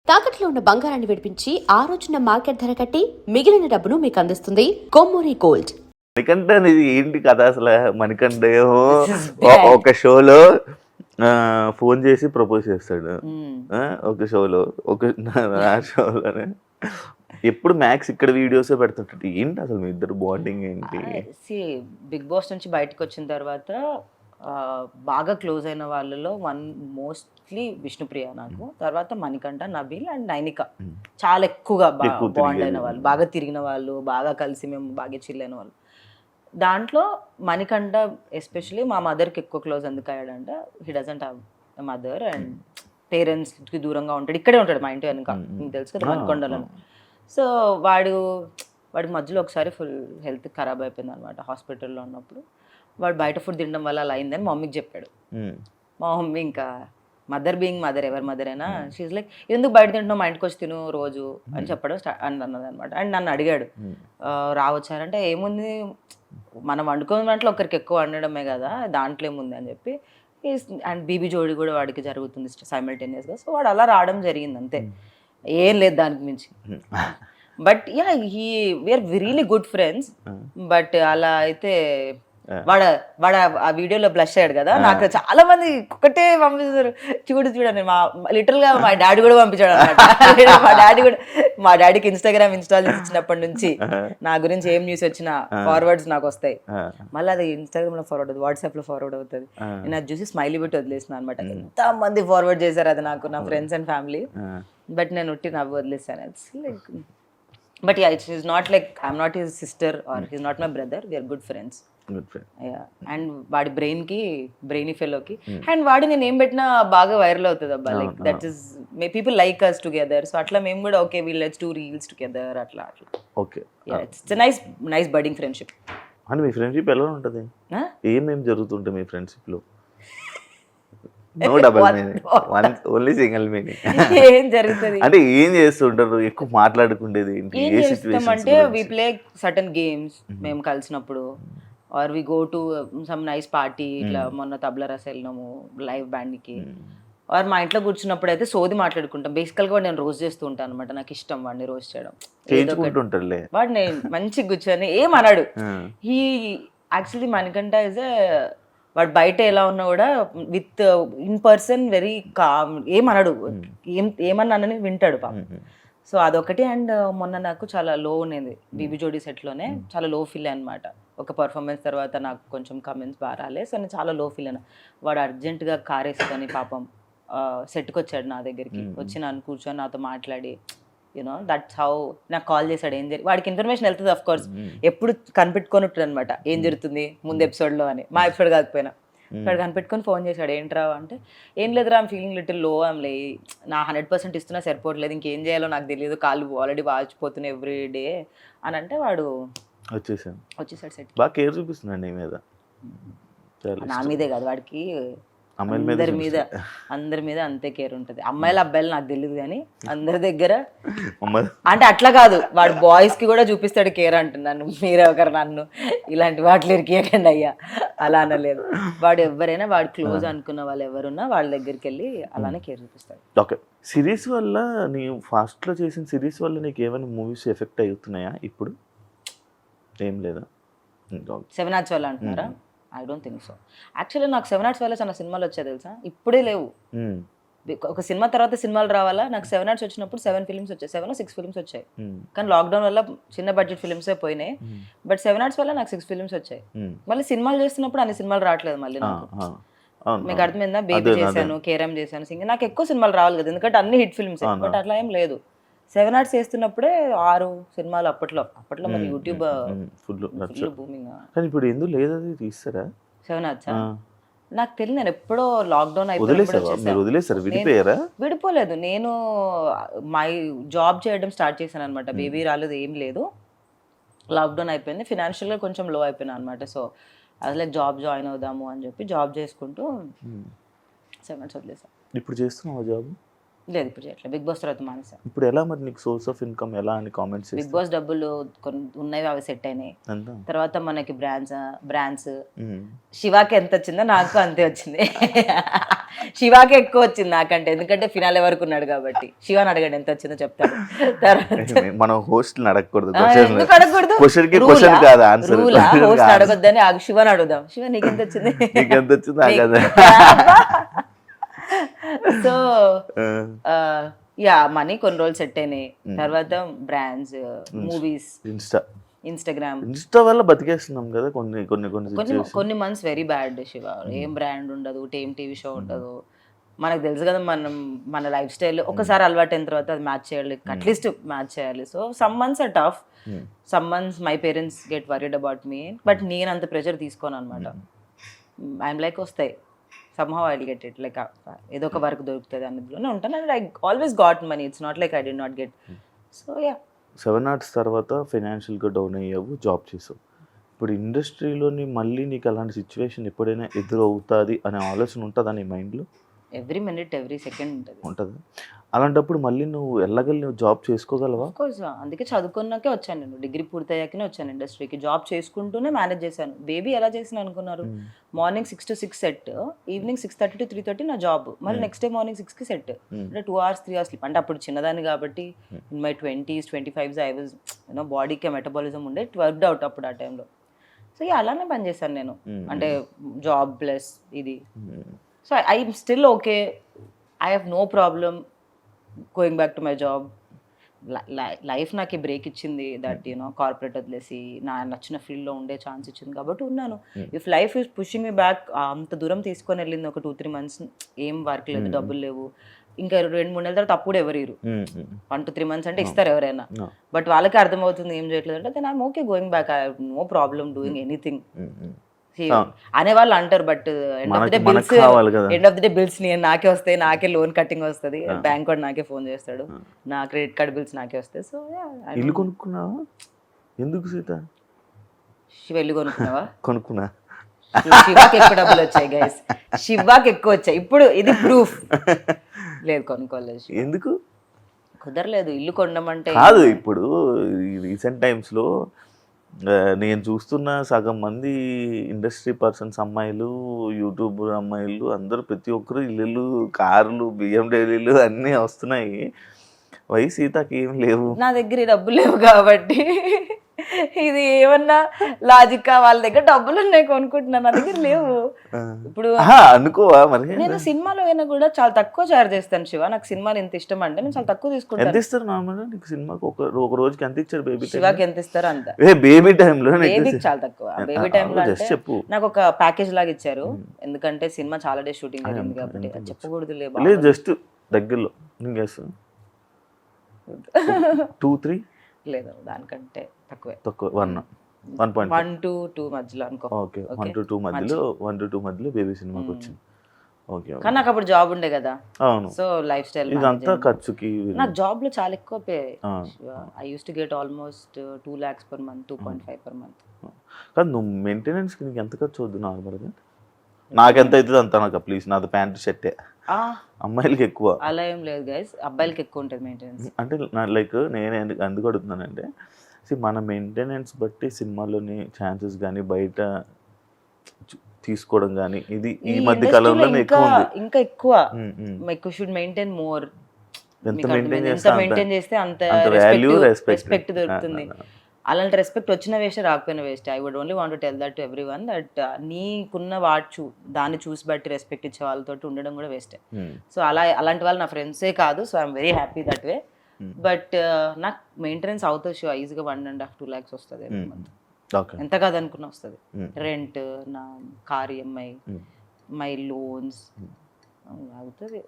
తాకట్లో ఉన్న బంగారాన్ని విడిపించి ఆ రోజున మార్కెట్ ధర కట్టి మిగిలిన డబ్బును మీకు అందిస్తుంది కొమ్మూరి గోల్డ్. మణికంఠ అనేది ఏంటి కథ అసలు? మణికంఠ ఏమో ఒక షోలో ఫోన్ చేసి ప్రపోజ్ చేస్తాడు, ఒక షోలో ఆ షోలోనే ఎప్పుడు మ్యాక్స్ ఇక్కడ వీడియోస్ పెడుతుంటాడు. ఏంటి అసలు మీ ఇద్దరు బాండింగ్ ఏంటి? బిగ్ బాస్ నుంచి బయటకు వచ్చిన తర్వాత బాగా క్లోజ్ అయిన వాళ్ళలో మోస్ట్లీ విష్ణుప్రియ, నాకు తర్వాత మణికంఠ, నబీల్ అండ్ నైనిక చాలా ఎక్కువగా బాండ్ అయిన వాళ్ళు, బాగా తిరిగిన వాళ్ళు, బాగా కలిసి మేము బాగా చిల్ అయిన వాళ్ళు. దాంట్లో మణికంఠ ఎస్పెషలీ మా మదర్కి ఎక్కువ క్లోజ్ ఎందుకు అయ్యాడంటే he doesn't have mother and పేరెంట్స్కి దూరంగా ఉంటాడు, ఇక్కడే ఉంటాడు మా ఇంటి వెనుక, మీకు తెలుసు కదా మణికొండలో. సో వాడికి మధ్యలో ఒకసారి ఫుల్ హెల్త్ ఖరాబ్ అయిపోయింది అనమాట హాస్పిటల్లో ఉన్నప్పుడు. వాడు బయట ఫుడ్ తినడం వల్ల అలా అయిందని మా మమ్మీకి చెప్పాడు. మా మమ్మీ ఇంకా మదర్ బీయింగ్ మదర్, ఎవరి మదర్ అయినా షీజ్ లైక్ ఎందుకు బయట తింటున్నావు, మా ఇంటికి వచ్చి తిను రోజు అని చెప్పడం అన్నది అనమాట. అండ్ నన్ను అడిగాడు రావచ్చారంటే ఏముంది మనం వండుకున్న దాంట్లో ఒకరికి ఎక్కువ వండడమే కదా, దాంట్లో ఏముంది అని చెప్పి. అండ్ బీబీ జోడి కూడా వాడికి జరుగుతుంది సైమల్టేనియస్గా. సో వాడు అలా రావడం జరిగింది అంతే, ఏం లేదు దానికి మించి. But yeah we're really good friends. But అలా అయితే వాడు ఆ వీడియోలో బ్లష్ అయ్యాడు కదా, నాకు చాలా మంది ఒకటే పంపిస్తారు, చూడని లిటరల్ గా మా డాడీ కూడా పంపించాడు అనమాట. మా డాడీకి ఇన్స్టాగ్రామ్ ఇన్స్టాల్ చేసినప్పటి నుంచి నా గురించి ఏం న్యూస్ వచ్చినా ఫార్వర్డ్స్ నాకు వస్తాయి. మళ్ళీ అది ఇన్స్టాగ్రామ్ లో ఫార్వర్డ్ అవుతుంది, వాట్సాప్ లో ఫార్వర్డ్ అవుతుంది. నేను అది చూసి స్మైలీ పెట్టి వదిలేసిన అనమాట. ఎంత మంది ఫార్వర్డ్ చేశారు అది నాకు, నా ఫ్రెండ్స్ అండ్ ఫ్యామిలీ. బట్ నేను ఉట్టి నవ్వు వదిలేసాను. It's like but yeah it's is not like I'm not his sister or his not my brother, we're good friends. And వాడి బ్రెయినీ ఫెలోకి అండ్ వాడి నేను ఏం పెట్టినా బాగా వైరల్ అవుతుంది అబ్బా. Like that is people like us together. So అట్లా మేము కూడా okay let's do reels together అట్లా. Okay, it's nice budding friendship. అంటే మీ ఫ్రెండ్షిప్ ఎలా ఉంటుంది? ఏమేం జరుగుతుంటాయి మీ ఫ్రెండ్షిప్ లో? No double meaning, only single meaning. ఏం జరుగుతుంది అంటే ఏం చేస్తుంటారు? ఎక్కువ మాట్లాడుకుండేది ఏంటి? ఏం చేస్తాం అంటే వి ప్లే సర్టన్ గేమ్స్ మేము కలిసినప్పుడు, or we go to some nice party. ఇట్లా మొన్న తబలా రస వెళ్ళినాము లైవ్ బ్యాండ్కి. ఆర్ మా ఇంట్లో కూర్చున్నప్పుడు అయితే సోది మాట్లాడుకుంటాం. బేసికల్గా నేను రోజు చేస్తూ ఉంటాను అనమాట, నాకు ఇష్టం వాడిని రోజు చేయడం. వాడిని మంచిగా కూర్చొని ఏమన్నాడు. హీ యాక్చువల్లీ మణికంఠ ఇస్ వాడు బయట ఎలా ఉన్నా కూడా with in person very calm, ఏమన్నాడు, ఏమన్నానని వింటాడు పాపం. సో అదొకటి. అండ్ మొన్న నాకు చాలా లో ఉండేది బీబీ జోడీ సెట్లోనే, చాలా లో ఫీల్ అనమాట. ఒక పర్ఫార్మెన్స్ తర్వాత నాకు కొంచెం కమెంట్స్ బాగా రాలేదు. సో నేను చాలా లో ఫీల్ అయినా. వాడు అర్జెంటుగా కార్ వేసుకొని పాపం సెట్కి వచ్చాడు నా దగ్గరికి, వచ్చి నన్ను కూర్చొని నాతో మాట్లాడి యూనో దట్స్ హౌ నాకు కాల్ చేశాడు. ఏం జరిగి వాడికి ఇన్ఫర్మేషన్ వెళ్తుంది అఫ్ కోర్స్, ఎప్పుడు కనిపెట్టుకొని ఉంటుంది అనమాట ఏం జరుగుతుంది ముందు ఎపిసోడ్లో అని. మా ఎపిసోడ్ కాకపోయినా ఇక్కడ కనిపెట్టుకొని ఫోన్ చేశాడు. ఏంట్రా అంటే, ఏం లేదురా ఐమ్ ఫీలింగ్ లిటిల్ లో, ఐమ్ లే నా 100% ఇస్తున్నా సరిపోవట్లేదు, ఇంకేం చేయాలో నాకు తెలియదు, కాళ్ళు ఆల్రెడీ వాచిపోతున్నాయి ఎవ్రీ డే అని అంటే వాడు వచ్చేసాడు సెట్. బాగా కేర్ చూపిస్తున్నాడు నా మీదే కాదు, వాడికి అందరి మీద అంతే కేర్ ఉంటుంది. అమ్మాయిలు అబ్బాయిలు నాకు తెలియదు కానీ అందరి దగ్గర అంటే అట్లా కాదు, వాడు బాయ్స్ కి కూడా చూపిస్తాడు కేర్ అంటున్నాను. మీరే ఒకరు నన్ను ఇలాంటి వాటిలో ఇరికేయకండి అయ్యా, అలా అనలేదు. వాడు ఎవరైనా వాడు క్లోజ్ అనుకున్న వాళ్ళు ఎవరున్నా వాళ్ళ దగ్గరికి వెళ్ళి అలానే కేర్ చూపిస్తాడు. ఓకే, సిరీస్ వల్ల నీవు ఫాస్ట్ లో చేసిన సిరీస్ వల్ల నీకు ఏమైనా మూవీస్ ఎఫెక్ట్ అవుతున్నాయా ఇప్పుడు? ఏం లేదా? 7 Arts వల్ల అంటున్నారా? I don't think so. Actually నాకు 7 Arts వల్ల చాలా సినిమాలు వచ్చాయి తెలుసా, ఇప్పుడే లేవు. ఒక సినిమా తర్వాత సినిమాలు రావాలా. నాకు 7 Arts వచ్చినప్పుడు 7 ఫిల్మ్స్ వచ్చాయి, 7 or 6 ఫిల్మ్స్ వచ్చాయి. కానీ లాక్డౌన్ వల్ల చిన్న బడ్జెట్ ఫిల్మ్సే పోయినాయి. బట్ 7 Arts వల్ల నాకు 6 ఫిల్మ్స్ వచ్చాయి. మళ్ళీ సినిమాలు చేస్తున్నప్పుడు అన్ని సినిమాలు రావట్లేదు మళ్ళీ నాకు. మీకు అర్థమైందా? బేబీ చేశాను, కేరమ్ చేశాను, సింగర్. నాకు ఎక్కువ సినిమాలు రావాలి కదా, ఎందుకంటే అన్ని హిట్ ఫిల్మ్స్. బట్ అట్లా ఏం లేదు. 7 Arts చేస్తున్నప్పుడే 6 సినిమాలు అప్పట్లో మరి యూట్యూబ్ ఫుల్ బూమింగ్. కానీ ఇప్పుడు ఎందుకు లేదు, అది తీస్తారా 7 Arts? నాకు తెలియదు, నేను ఎప్పుడో లాక్డౌన్ అయిపోయి విడిపోలేదు. నేను మై జాబ్ చేయడం స్టార్ట్ చేశాను అనమాట. బేబీ రాలేదు, ఏం లేదు, లాక్డౌన్ అయిపోయింది. ఫినాన్షియల్గా కొంచెం లో అయిపోయినా అనమాట. సో అది లైక్ జాబ్ జాయిన్ అవుదాము అని చెప్పి జాబ్ చేసుకుంటూ 7 Arts వదిలేసాను. ఇప్పుడు చేస్తున్నావా జాబ్? లేదు ఇప్పుడు చేయట్లేదు, బిగ్ బాస్ తర్వాత మానేసా. ఇప్పుడు ఎలా మరి నీకు సోర్స్ ఆఫ్ ఇన్కమ్ ఎలా అని కామెంట్స్ బిగ్ బాస్ డబ్బులు కొన్ని ఉన్నాయి, అవి సెట్ అయినాయి. ఎంత తర్వాత మనకి బ్రాండ్స్ శివాకి ఎంత వచ్చిందో నాకు అంతే వచ్చింది. శివాకి ఎక్కువ వచ్చింది నాకంటే, ఎందుకంటే ఫినాలే వరకు ఉన్నాడు కాబట్టి. శివాని అడగండి ఎంత వచ్చిందో చెప్తాడు. మనం హోస్ట్ అడగకూడదు, ఎందుకు అడగకూడదు? క్వశ్చన్ కాదు ఆన్సర్. హోస్ట్ అడగొద్దని శివాని అడుగుదాం. శివ నీకెంత వచ్చింది? నీకెంత వచ్చింది? సో యా మనీ కొన్ని రోజులు సెట్ అయినాయి. తర్వాత బ్రాండ్స్, మూవీస్, ఇన్స్టాగ్రామ్ వల్ల బతికేస్తున్నాం కదా కొన్ని కొన్ని కొన్ని కొన్ని మంత్స్ వెరీ బ్యాడ్ శివ. ఏం బ్రాండ్ ఉండదు, ఏం టీవీ షో ఉండదు. మనకు తెలుసు కదా మన లైఫ్ స్టైల్ ఒకసారి అలవాటు అయిన తర్వాత అది మ్యాచ్ చేయాలి, అట్లీస్ట్ మ్యాచ్ చేయాలి. So some months or tough, some months my parents get worried about me, but నేను అంత ప్రెషర్ తీసుకోను అనమాట. ఐఎమ్ లైక్ వస్తాయి somehow I'll get it, like ఏదో ఒక వర్క్ దొరుకుతుంది అందులోనే ఉంటాను. And I always got money, it's not like I did not get. So yeah 7 Arts తర్వాత ఫైనాన్షియల్గా డౌన్ అయ్యావు, జాబ్ చేసావు. ఇప్పుడు ఇండస్ట్రీలోని మళ్ళీ నీకు అలాంటి సిచ్యువేషన్ ఎప్పుడైనా ఎదురవుతుంది అనే ఆలోచన ఉంటుందా నీ మైండ్లో? ఎవ్రీ మినిట్ ఎవ్రీ సెకండ్ ఉంటుంది. అలాంటప్పుడు మళ్ళీ నువ్వు వెళ్ళగలి నువ్వు జాబ్ చేసుకోగలవా? కోర్స్, అందుకే చదువుకున్నాకే వచ్చాను నేను. డిగ్రీ పూర్తయ్యాకనే వచ్చాను ఇండస్ట్రీకి. జాబ్ చేసుకుంటూనే మేనేజ్ చేశాను. బేబీ ఎలా చేసిన అనుకున్నారు? Morning 6 to 6 set, evening 6:30 to 3:30 నా జాబ్, మళ్ళీ నెక్స్ట్ డే మార్నింగ్ 6కి సెట్. అంటే 2 hours 3 hours స్లీప్. అంటే అప్పుడు చిన్నదాన్ని కాబట్టి in my 20s 25s I was బాడీకి మెటబాలిజం ఉండే, ఇట్ వర్క్డ్ అవుట్ అప్పుడు ఆ టైంలో. సో అలానే పని చేశాను నేను, అంటే జాబ్ ప్లస్ ఇది. So I'm still okay, I have no problem going back to my job. Life నాకు బ్రేక్ ఇచ్చింది, దట్ కార్పొరేట్ వదిలేసి నా నచ్చిన ఫీల్డ్లో ఉండే ఛాన్స్ ఇచ్చింది కాబట్టి ఉన్నాను. If life is pushing me back, అంత దూరం తీసుకొని వెళ్ళింది ఒక 2-3 months, ఏం వర్క్ లేదు, డబ్బులు లేవు, ఇంకా 2-3 నెలల తర్వాత అప్పుడు ఎవరు 1 to 3 months అంటే ఇస్తారు ఎవరైనా, బట్ వాళ్ళకి అర్థమవుతుంది ఏం చేయట్లేదు అంటే then I'm okay going back, I have no problem doing anything అనేవాళ్ళు అంటారు. But end of the day bills నాకే వస్తాయి, నాకే లోన్ కట్టింగ్ వస్తుంది, బ్యాంక్ వాడు నాకే ఫోన్ చేస్తాడు, నా క్రెడిట్ కార్డ్ బిల్స్ నాకే వస్తాయి. సో ఇల్లు కొనుక్కున్నావా? ఎందుకు సీత? శివ ఇల్లు కొనుక్కున్నావా? కొనుక్కున్నా. శివాకి ఎక్కువ డబ్బులు వచ్చాయి గైస్, శివాకి ఎక్కువ వచ్చాయి. ఇప్పుడు ఇది ప్రూఫ్. లేదు కొనుక్కోలేదు. ఎందుకు కుదరలేదు ఇల్లు కొనమంటే. కాదు, ఇప్పుడు రీసెంట్ టైమ్స్లో నేను చూస్తున్న సగం మంది ఇండస్ట్రీ పర్సన్స్ అమ్మాయిలు, యూట్యూబ్ అమ్మాయిలు అందరూ ప్రతి ఒక్కరు ఇల్లు, కార్లు, BMW అన్నీ వస్తున్నాయి. సీతకి ఏం లేవు. నా దగ్గర డబ్బులు లేవు కాబట్టి ఇది ఏమన్నా లాజిక్, వాళ్ళ దగ్గర డబ్బులు ఉన్నాయి కొనుక్కుంటున్నాను, నా దగ్గర లేవు. ఇప్పుడు అనుకోవా మరి? నేను సినిమాలో అయినా కూడా చాలా తక్కువ చార్జ్ చేస్తాను శివ. నాకు సినిమాలు ఎంత ఇష్టం అంటే నేను చాలా తక్కువ తీసుకుంటాను. ఎంత ఇస్తారు నార్మల్ నీకు సినిమాకి? ఒక రోజుకి ఎంత ఇచ్చారు బేబీ? శివాకి ఎంత ఇస్తారు అంత. బేబీ టైంలో? బేబీకి చాలా తక్కువ. బేబీ టైంలో చెప్పు. నాకు ఒక ప్యాకేజ్ లాగా ఇచ్చారు, ఎందుకంటే సినిమా చాలా డేస్ షూటింగ్ జరిగింది కాబట్టి. చెప్పకూడదు లేదు, జస్ట్ దగ్గరలో 2-3 లేదు, దానికంటే తక్కువే. తక్కువ 1 to 2 మధ్యలో అనుకో. ఓకే, 1 to 2 మధ్యలో బేబీ సినిమాకి వచ్చింది. ఓకే, కానీ నాకు అప్పుడు జాబ్ ఉండే కదా. అవును. సో లైఫ్ స్టైల్ ఇదంతా ఖర్చుకి. నాకు జాబ్ లో చాలా ఎక్కువ pay. I use to get almost 2 lakhs per month, 2.5 per month. కానీ నువ్వు మెయింటెనెన్స్కి నీకు ఎంత ఖర్చు అవుద్దు నార్మల్గా? నాకెంత అవుతుంది అంత నాకు ప్లీజ్. నాది ప్యాంటు షర్టే. అమ్మాయిలకి ఎక్కువ అలా ఏం లేదు గైస్, అబ్బాయిలకి ఎక్కువ ఉంటుంది మెయింటెనెన్స్. అంటే లైక్ నేను ఎందుకు అడుగుతున్నానంటే, మన మెయింటెనెన్స్ బట్టి సినిమాలోని ఛాన్సెస్ కానీ బయట తీసుకోవడం కానీ ఇది ఈ మధ్య కాలంలో ఇంకా ఎక్కువ షుడ్ మెయింటైన్ మోర్. ఎంత మెయింటైన్ చేస్తే అంత రెస్పెక్ట్ దొరుకుతుంది. అలాంటి రెస్పెక్ట్ వచ్చిన వేస్ట్ రాకపోయిన waste. I would only want to tell that to everyone that నీకున్న దాన్ని చూసి బట్టి రెస్పెక్ట్ ఇచ్చే వాళ్ళతో ఉండడం కూడా వేస్ట్. సో అలాంటి వాళ్ళు నా ఫ్రెండ్సే కాదు. So I'm very happy that way. But నాకు మెయింటెనెన్స్ అవుతుంది షో ఈజీగా 1.5-2 lakhs వస్తుంది ఎంత కాదనుకున్నా వస్తుంది. రెంట్, నా కార్ EMI, మై లోన్స్ అవుతుంది.